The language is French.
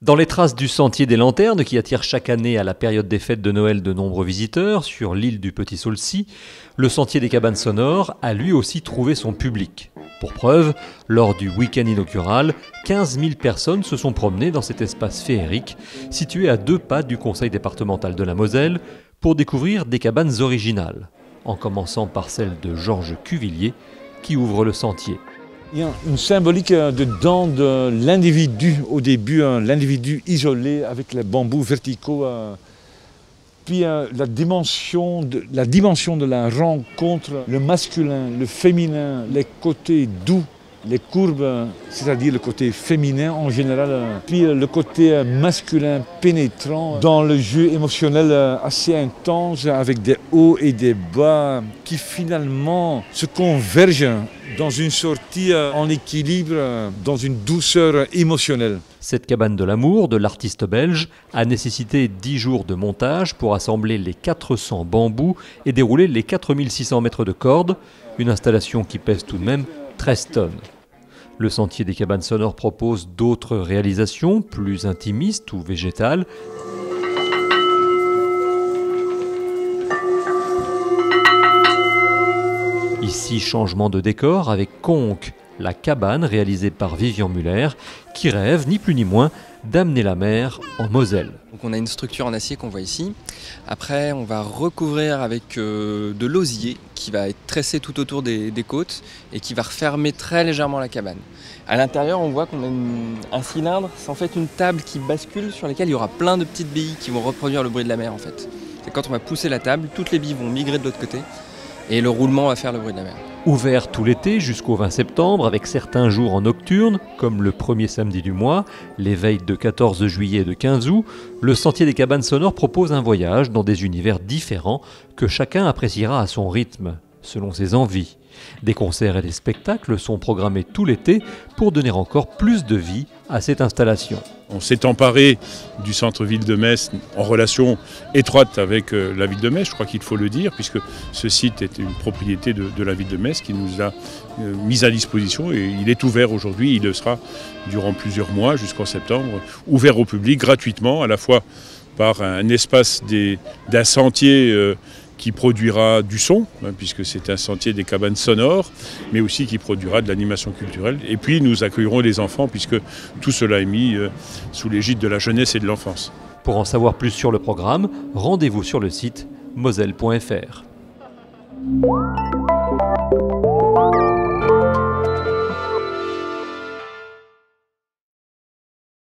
Dans les traces du sentier des Lanternes, qui attire chaque année à la période des fêtes de Noël de nombreux visiteurs sur l'île du Petit-Saulcy, le sentier des cabanes sonores a lui aussi trouvé son public. Pour preuve, lors du week-end inaugural, 15 000 personnes se sont promenées dans cet espace féerique, situé à 2 pas du conseil départemental de la Moselle, pour découvrir des cabanes originales, en commençant par celle de Georges Cuvillier, qui ouvre le sentier. Il y a une symbolique dedans de l'individu, au début, l'individu isolé avec les bambous verticaux. Puis la dimension de la rencontre, le masculin, le féminin, les côtés doux, les courbes, c'est-à-dire le côté féminin en général, puis le côté masculin pénétrant dans le jeu émotionnel assez intense avec des hauts et des bas qui finalement se convergent dans une sortie en équilibre, dans une douceur émotionnelle. Cette cabane de l'amour de l'artiste belge a nécessité 10 jours de montage pour assembler les 400 bambous et dérouler les 4600 mètres de cordes, une installation qui pèse tout de même 13 tonnes. Le sentier des cabanes sonores propose d'autres réalisations, plus intimistes ou végétales. Ici, changement de décor avec Conque, la cabane réalisée par Vivian Muller, qui rêve, ni plus ni moins, d'amener la mer en Moselle. Donc on a une structure en acier qu'on voit ici. Après, on va recouvrir avec de l'osier qui va être tressé tout autour des côtes et qui va refermer très légèrement la cabane. À l'intérieur, on voit qu'on a un cylindre, c'est en fait une table qui bascule sur laquelle il y aura plein de petites billes qui vont reproduire le bruit de la mer en fait. C'est quand on va pousser la table, toutes les billes vont migrer de l'autre côté et le roulement va faire le bruit de la mer. Ouvert tout l'été jusqu'au 20 septembre avec certains jours en nocturne, comme le premier samedi du mois, les veilles de 14 juillet et de 15 août, le Sentier des cabanes sonores propose un voyage dans des univers différents que chacun appréciera à son rythme, selon ses envies. Des concerts et des spectacles sont programmés tout l'été pour donner encore plus de vie à cette installation. On s'est emparé du centre-ville de Metz en relation étroite avec la ville de Metz, je crois qu'il faut le dire, puisque ce site est une propriété de la ville de Metz qui nous a mis à disposition et il est ouvert aujourd'hui, il le sera durant plusieurs mois jusqu'en septembre, ouvert au public gratuitement, à la fois par un espace d'un sentier qui produira du son, puisque c'est un sentier des cabanes sonores, mais aussi qui produira de l'animation culturelle. Et puis nous accueillerons les enfants, puisque tout cela est mis sous l'égide de la jeunesse et de l'enfance. Pour en savoir plus sur le programme, rendez-vous sur le site moselle.fr.